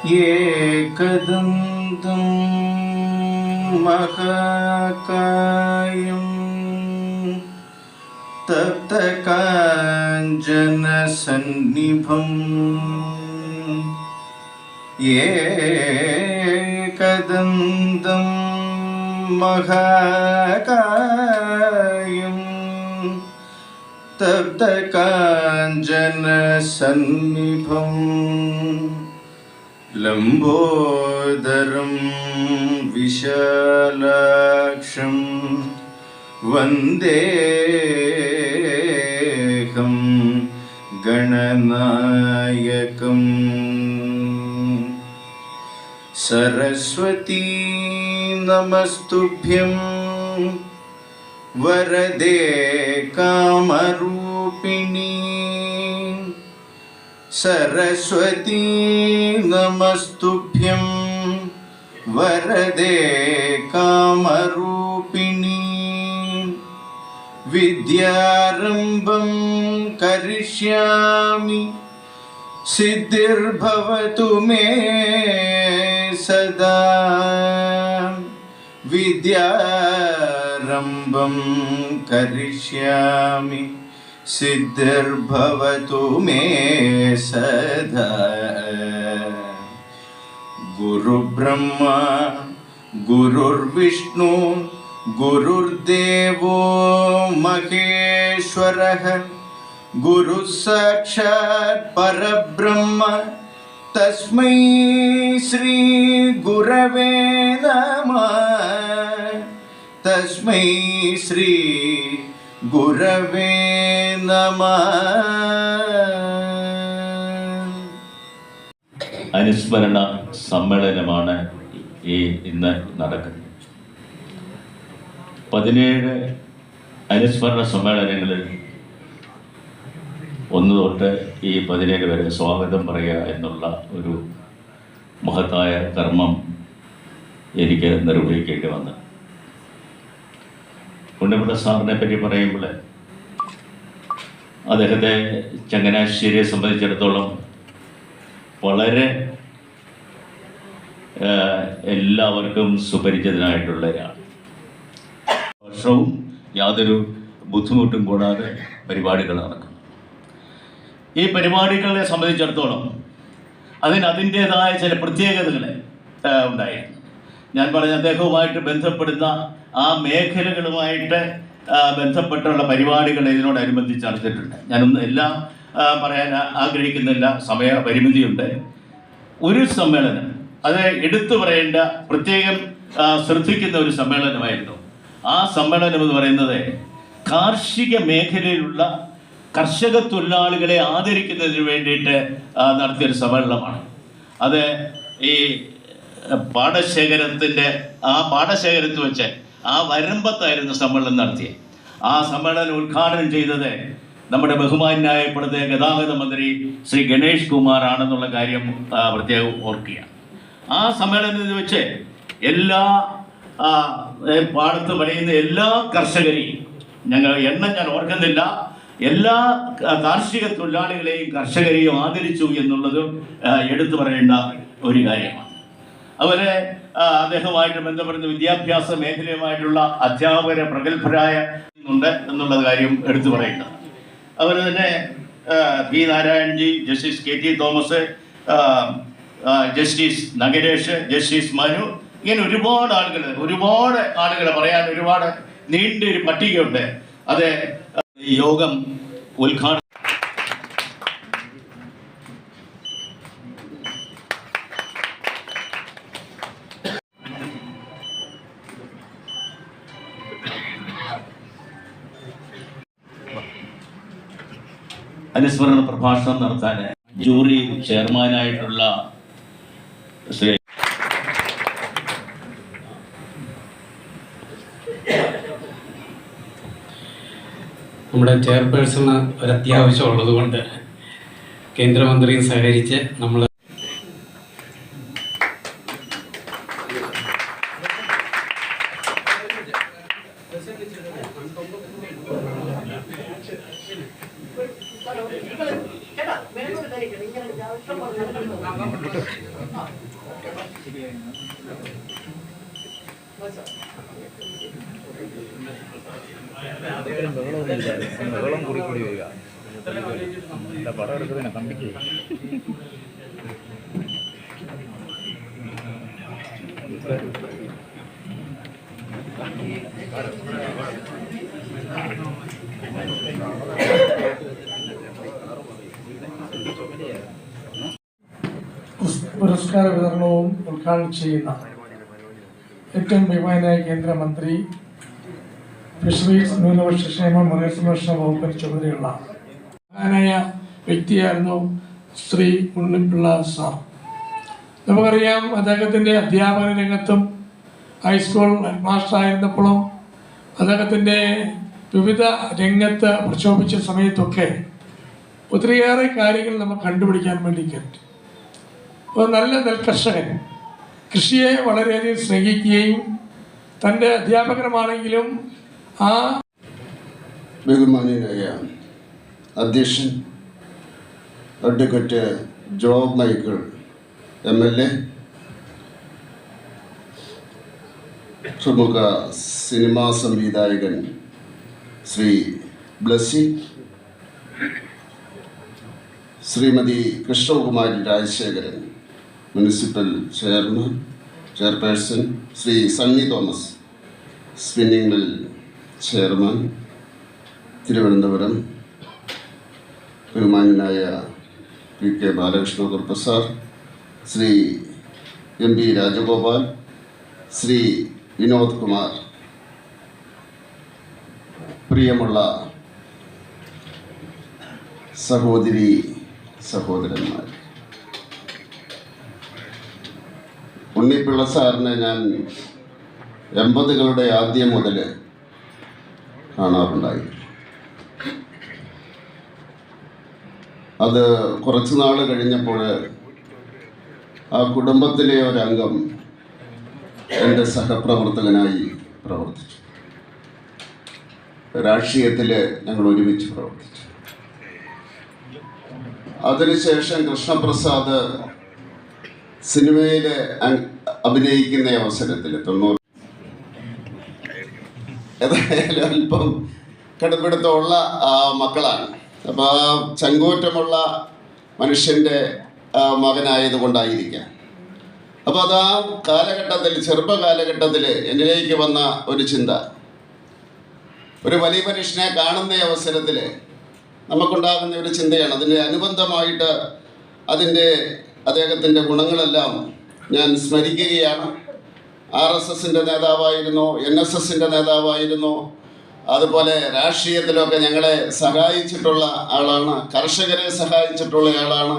एकदन्तं महाकायं तप्तकाञ्चनसन्निभम् एकदन्तं महाकायं तप्तकाञ्चनसन्निभम् लम्बोदरं विशालाक्षं वन्देऽहं गणनायकम् सरस्वती नमस्तुभ्यं वरदे कामरूपिणी सरस्वती नमस्तुभ्यं वरदे कामरूपिणी विद्यारम्भं करिष्यामि सिद्धिर्भवतु मे सदा विद्यारम्भं करिष्यामि सिद्धिर्भवतु मे सदा गुरुब्रह्मा गुरुर्विष्णु गुरुर्देवो महेश्वरः गुरुः साक्षात् परब्रह्म तस्मै श्री गुरवे नमः तस्मै श्री गुरवे नमः. അനുസ്മരണ സമ്മേളനമാണ് ഇന്ന് നടക്കുന്നത്. 17 അനുസ്മരണ സമ്മേളനങ്ങളിൽ 1 തൊട്ട് ഈ 17 വരെ സ്വാഗതം പറയുക എന്നുള്ള ഒരു മഹത്തായ കർമ്മം എനിക്ക് നിർവഹിക്കേണ്ടി വന്നു. ഉണ്ണിപ്പിള്ള സാറിനെ പറ്റി പറയുമ്പോൾ അദ്ദേഹത്തെ ചങ്ങനാശ്ശേരിയെ സംബന്ധിച്ചിടത്തോളം വളരെ എല്ലാവർക്കും സുപരിചിതനായിട്ടുള്ള ഒരാൾ. വർഷവും യാതൊരു ബുദ്ധിമുട്ടും കൂടാതെ പരിപാടികൾ നടക്കും. ഈ പരിപാടികളെ സംബന്ധിച്ചിടത്തോളം അതിൻ്റേതായ ചില പ്രത്യേകതകൾ ഉണ്ടായിരുന്നു. ഞാൻ പറഞ്ഞ അദ്ദേഹവുമായിട്ട് ബന്ധപ്പെടുന്ന ആ മേഖലകളുമായിട്ട് ബന്ധപ്പെട്ടുള്ള പരിപാടികൾ ഇതിനോടനുബന്ധിച്ച് നടത്തിയിട്ടുണ്ട്. ഞാനൊന്നും എല്ലാം പറയാൻ ആഗ്രഹിക്കുന്നില്ല, സമയപരിമിതിയുണ്ട്. ഒരു സമ്മേളനം അത് എടുത്തു പറയേണ്ട, പ്രത്യേകം ശ്രദ്ധിക്കുന്ന ഒരു സമ്മേളനമായിരുന്നു. ആ സമ്മേളനം എന്ന് പറയുന്നത് കാർഷിക മേഖലയിലുള്ള കർഷക തൊഴിലാളികളെ ആദരിക്കുന്നതിന് വേണ്ടിയിട്ട് നടത്തിയൊരു സമ്മേളനമാണ്. അത് ഈ പാടശേഖരത്തിൽ വെച്ച് ആ വരമ്പത്തായിരുന്നു സമ്മേളനം നടത്തിയത്. ആ സമ്മേളനം ഉദ്ഘാടനം ചെയ്തത് നമ്മുടെ ബഹുമാന്യനായ ഇപ്പോഴത്തെ ഗതാഗത മന്ത്രി ശ്രീ ഗണേഷ് കുമാർ ആണെന്നുള്ള കാര്യം പ്രത്യേകം ഓർക്കുക. ആ സമ്മേളനത്തിൽ വെച്ച് എല്ലാ പാടത്ത് പണിയുന്ന എല്ലാ കർഷകരെയും ഞാൻ ഓർക്കുന്നില്ല, എല്ലാ കാർഷിക തൊഴിലാളികളെയും കർഷകരെയും ആദരിച്ചു എന്നുള്ളതും എടുത്തു പറയേണ്ട ഒരു കാര്യമാണ്. അതുപോലെ അദ്ദേഹവുമായിട്ട് ബന്ധപ്പെടുന്ന വിദ്യാഭ്യാസ മേഖലയുമായിട്ടുള്ള അധ്യാപകരെ പ്രഗത്ഭരായ ഉണ്ട് എന്നുള്ള കാര്യം എടുത്തു പറയേണ്ടത്. അതുപോലെ തന്നെ P Narayanji, justice KT Thomas, justice Nagaresh, justice Manu, ഇങ്ങനെ ഒരുപാട് ആളുകൾ പറയാൻ ഒരുപാട് നീണ്ടൊരു പട്ടികയുണ്ട്. അത് യോഗം ഉദ്ഘാടനം അനുസ്മരണ പ്രഭാഷണം നടത്താൻ ജൂറി ചെയർമാനായിട്ടുള്ള ശ്രീ നമ്മുടെ ചെയർപേഴ്സണ് ഒരു അത്യാവശ്യം ഉള്ളതുകൊണ്ട് കേന്ദ്രമന്ത്രിയും സഹകരിച്ച് നമ്മൾ Hello. ബഹളം കൂടി കൂടി വരിക. പടം എടുക്കുന്നതിനെ കമ്പിക്ക് പുരസ്കാര വിതരണവും ഉദ്ഘാടനം ചെയ്യുന്ന ഏറ്റവും ബഹുമാനായ കേന്ദ്രമന്ത്രി ഫിഷറീസ് ന്യൂനപക്ഷ ക്ഷേമ മൃഗസംരക്ഷണ വകുപ്പിന് ചുമതലയുള്ള മഹാനായ വ്യക്തിയായിരുന്നു ശ്രീ ഉണ്ണിപ്പിള്ള സാർ. നമുക്കറിയാം, അദ്ദേഹത്തിൻ്റെ അധ്യാപന രംഗത്തും ഹൈസ്കൂൾ ഹെഡ് മാസ്റ്ററായിരുന്നപ്പോഴും അദ്ദേഹത്തിൻ്റെ വിവിധ രംഗത്ത് പ്രക്ഷോഭിച്ച സമയത്തൊക്കെ ഒത്തിരിയേറെ കാര്യങ്ങൾ നമുക്ക് കണ്ടുപിടിക്കാൻ വേണ്ടി പറ്റും. ഒരു നല്ല നെൽകർഷകൻ കൃഷിയെ വളരെയധികം സ്നേഹിക്കുകയും തൻ്റെ അധ്യാപകരുമാണെങ്കിലും ആ ബഹുമാന്യനായ അധ്യക്ഷൻ അഡ്വക്കേറ്റ് ജോബ് മൈക്കിൾ MLA, പ്രമുഖ സിനിമാ സംവിധായകൻ Shri Blessy, Shrimati Krishnakumari Rajasekharan, municipal chairperson Shri Sunny Thomas, spinning mill chairman Thiruvananthapuram, ബഹുമാന്യനായ PK Balakrishna Kurup sir, Shri MP Rajagopal, Shri Vinod Kumar, പ്രിയമുള്ള സഹോദരി സഹോദരന്മാർ, ഉണ്ണിപ്പിള്ള സാറിനെ ഞാൻ 80കളുടെ ആദ്യം മുതൽ കാണാറുണ്ടായി. അത് കുറച്ച് നാൾ കഴിഞ്ഞപ്പോൾ ആ കുടുംബത്തിലെ ഒരംഗം എൻ്റെ സഹപ്രവർത്തകനായി പ്രവർത്തിച്ചു. രാഷ്ട്രീയത്തിൽ ഞങ്ങൾ ഒരുമിച്ച് പ്രവർത്തിച്ചു. അതിനുശേഷം കൃഷ്ണപ്രസാദ് സിനിമയിൽ അഭിനയിക്കുന്ന അവസരത്തിൽ 90 ഏതായാലും അല്പം കടുപ്പിടുത്തമുള്ള മക്കളാണ്. അപ്പോൾ ആ ചങ്കൂറ്റമുള്ള മനുഷ്യൻ്റെ മകനായതുകൊണ്ടായിരിക്കാം. അപ്പോൾ അത് ആ കാലഘട്ടത്തിൽ, ചെറുപ്പകാലഘട്ടത്തിൽ എന്നിലേക്ക് വന്ന ഒരു ചിന്ത, ഒരു വലിയ മനുഷ്യനെ കാണുന്ന അവസരത്തിൽ നമുക്കുണ്ടാകുന്ന ഒരു ചിന്തയാണ്. അതിൻ്റെ അനുബന്ധമായിട്ട് അദ്ദേഹത്തിൻ്റെ ഗുണങ്ങളെല്ലാം ഞാൻ സ്മരിക്കുകയാണ്. RSSൻ്റെ നേതാവായിരുന്നു, NSSൻ്റെ നേതാവായിരുന്നു, അതുപോലെ രാഷ്ട്രീയത്തിലൊക്കെ ഞങ്ങളെ സഹായിച്ചിട്ടുള്ള ആളാണ്, കർഷകരെ സഹായിച്ചിട്ടുള്ള ആളാണ്,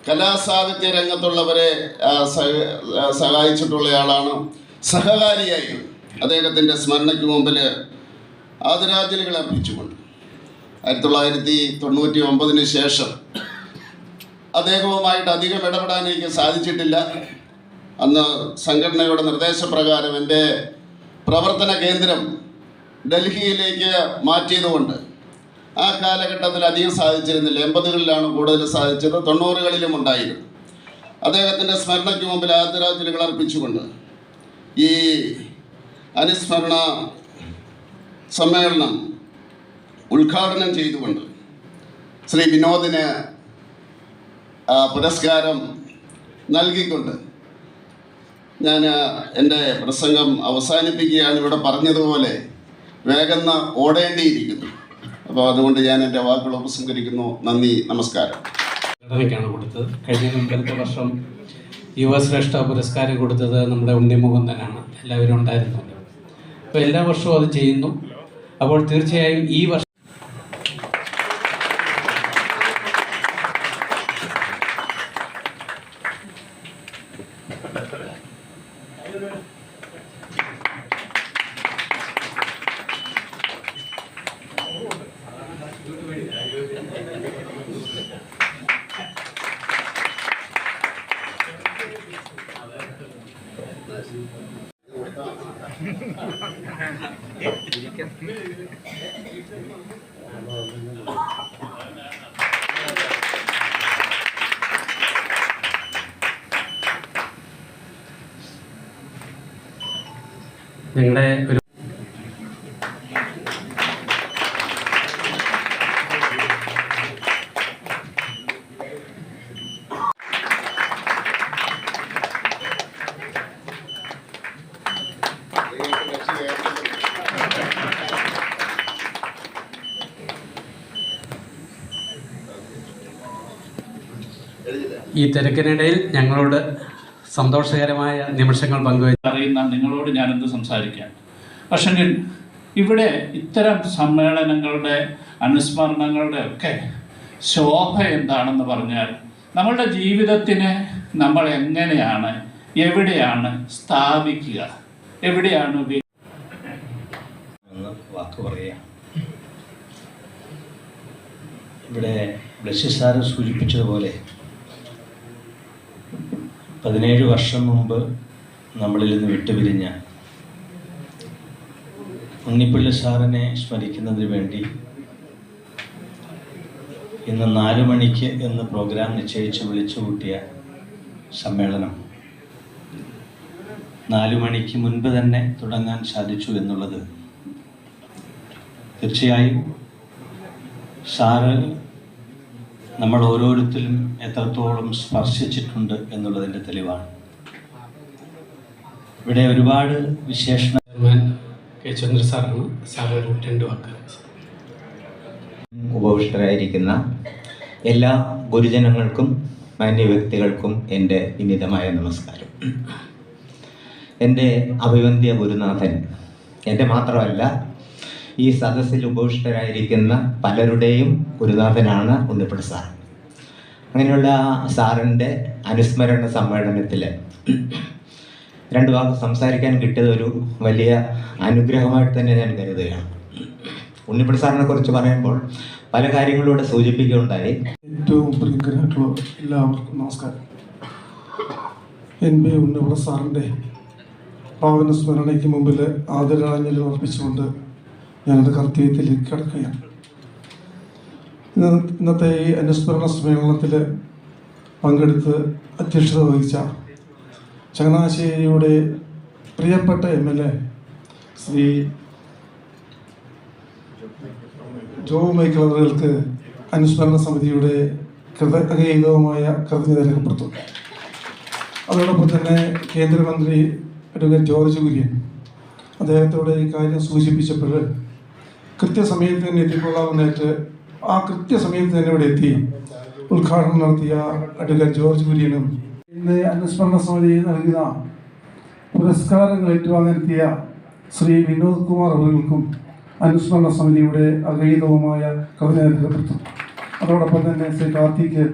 കലാസാഹിത്യ രംഗത്തുള്ളവരെ സഹായിച്ചിട്ടുള്ള ആളാണ്. സഹകാരിയായി അദ്ദേഹത്തിൻ്റെ സ്മരണയ്ക്ക് മുമ്പിൽ ആദരാഞ്ജലികൾ അർപ്പിച്ചുകൊണ്ട് 1999 ശേഷം അദ്ദേഹവുമായിട്ട് അധികം ഇടപെടാൻ എനിക്ക് സാധിച്ചിട്ടില്ല. അന്ന് സംഘടനയുടെ നിർദ്ദേശപ്രകാരം എൻ്റെ പ്രവർത്തന കേന്ദ്രം ഡൽഹിയിലേക്ക് മാറ്റിയതുകൊണ്ട് ആ കാലഘട്ടത്തിൽ അധികം സാധിച്ചിരുന്നില്ല. 80കളിലാണ് കൂടുതൽ സാധിച്ചത്, 90കളിലും ഉണ്ടായിരുന്നു. അദ്ദേഹത്തിൻ്റെ സ്മരണയ്ക്ക് മുമ്പിൽ ആദരാഞ്ജലികൾ അർപ്പിച്ചുകൊണ്ട് ഈ അനുസ്മരണ സമ്മേളനം ഉദ്ഘാടനം ചെയ്തുകൊണ്ട് ശ്രീ വിനോദിന് പുരസ്കാരം നൽകിക്കൊണ്ട് ഞാൻ എൻ്റെ പ്രസംഗം അവസാനിപ്പിക്കുകയാണ്. ഇവിടെ പറഞ്ഞതുപോലെ വേഗം ഓടേണ്ടിയിരിക്കുന്നു. അപ്പോൾ അതുകൊണ്ട് ഞാൻ എൻ്റെ വാക്കുകൾ ഉപസംഹരിക്കുന്നു. നന്ദി, നമസ്കാരം. ാണ് കൊടുത്തത്. കഴിഞ്ഞ മുമ്പത്തെ വർഷം യുവശ്രേഷ്ഠ പുരസ്കാരം കൊടുത്തത് നമ്മുടെ ഉണ്ണിമുകുന്ദനാണ്. എല്ലാവരും ഉണ്ടായിരുന്നല്ലോ. അപ്പോൾ എല്ലാ വർഷവും അത് ചെയ്യുന്നു. അപ്പോൾ തീർച്ചയായും ഈ വർഷം ഞങ്ങളുടെ ഒരു ഈ തിരക്കിനിടയിൽ ഞങ്ങളോട് സന്തോഷകരമായ നിമിഷങ്ങൾ പങ്കുവച്ചു. അറിയുന്ന നിങ്ങളോട് ഞാനെന്ത് സംസാരിക്കാൻ. പക്ഷെങ്കിൽ ഇവിടെ ഇത്തരം സമ്മേളനങ്ങളുടെ അനുസ്മരണങ്ങളുടെ ഒക്കെ ശോഭ എന്താണെന്ന് പറഞ്ഞാൽ നമ്മളുടെ ജീവിതത്തിനെ നമ്മൾ എങ്ങനെയാണ് എവിടെയാണ് സ്ഥാപിക്കുക, എവിടെയാണ് വാക്ക് പറയാം. ഇവിടെ ബ്ലസ്സി സാറ് സൂചിപ്പിച്ചതുപോലെ 17 വർഷം മുമ്പ് നമ്മളിൽ നിന്ന് വിട്ടുപിരിഞ്ഞ ഉണ്ണിപ്പിള്ള സാറിനെ സ്മരിക്കുന്നതിന് വേണ്ടി ഇന്ന് 4 മണിക്ക് എന്ന് പ്രോഗ്രാം നിശ്ചയിച്ച് വിളിച്ചു കൂട്ടിയ സമ്മേളനം 4 മണിക്ക് മുൻപ് തന്നെ തുടങ്ങാൻ സാധിച്ചു എന്നുള്ളത് തീർച്ചയായും സാറ് നമ്മൾ ഓരോരുത്തരും എത്രത്തോളം സ്പർശിച്ചിട്ടുണ്ട് എന്നുള്ളതിൻ്റെ തെളിവാണ്. ഇവിടെ ഒരുപാട് വിശേഷണ ചെയർമാൻ കെ ചന്ദ്ര സാറാണ്. സാർ ഒരു 2 വാക്ക്. ഉപവിഷ്ടരായിരിക്കുന്ന എല്ലാ ഗുരുജനങ്ങൾക്കും മാന്യ വ്യക്തികൾക്കും എൻ്റെ വിനീതമായ നമസ്കാരം. എൻ്റെ അഭിവന്ദ്യ ഗുരുനാഥൻ എൻ്റെ മാത്രമല്ല ഈ സദസ്സിൽ ഉപവിഷ്ടരായിരിക്കുന്ന പലരുടെയും ഗുരുനാഥനാണ് ഉണ്ണിപ്പിള്ള സാർ. അങ്ങനെയുള്ള സാറിൻ്റെ അനുസ്മരണ സമ്മേളനത്തിൽ 2 വാക്ക് സംസാരിക്കാൻ കിട്ടിയത് ഒരു വലിയ അനുഗ്രഹമായിട്ട് തന്നെ ഞാൻ കരുതുകയാണ്. ഉണ്ണിപ്പിള്ള സാറിനെ കുറിച്ച് പറയുമ്പോൾ പല കാര്യങ്ങളിലൂടെ സൂചിപ്പിക്കുകയുണ്ടായി. ഏറ്റവും പ്രിയങ്കരായിട്ടുള്ള എല്ലാവർക്കും നമസ്കാരം. NB ഉണ്ണിപ്പിള്ള സാറിൻ്റെ പാവന സ്മരണയ്ക്ക് മുമ്പിൽ ആദരാഞ്ജലി അർപ്പിച്ചുകൊണ്ട് ഞാനത് കർത്തവ്യത്തിൽ കിടക്കുകയാണ്. ഇന്നത്തെ ഈ അനുസ്മരണ സമ്മേളനത്തിൽ പങ്കെടുത്ത് അധ്യക്ഷത വഹിച്ച ചങ്ങനാശ്ശേരിയുടെ പ്രിയപ്പെട്ട MLA ശ്രീ ജോ മൈക്കിൾ അവർക്ക് അനുസ്മരണ സമിതിയുടെ അംഗീകൃതമായ കൃതജ്ഞത രേഖപ്പെടുത്തുന്നു. അതോടൊപ്പം തന്നെ കേന്ദ്രമന്ത്രി അഡ്വക്കേറ്റ് ജോർജ് കുര്യൻ അദ്ദേഹത്തോട് ഈ കാര്യം സൂചിപ്പിച്ചപ്പോൾ കൃത്യസമയത്ത് തന്നെ എത്തിക്കൊള്ളാമെന്നേറ്റ് ആ കൃത്യസമയത്ത് തന്നെ ഇവിടെ എത്തി ഉദ്ഘാടനം നടത്തിയ അഡ്വക്കേറ്റ് ജോർജ് കുര്യനും ഇന്ന് അനുസ്മരണ സമിതി നൽകുന്ന പുരസ്കാരങ്ങൾ ഏറ്റുവാങ്ങാനെത്തിയ ശ്രീ വിനോദ് കുമാർ അവർക്കും അനുസ്മരണ സമിതിയുടെ അംഗീകൃതവുമായ കൃതജ്ഞത രേഖപ്പെടുത്തും. അതോടൊപ്പം തന്നെ ശ്രീ കാർത്തിക്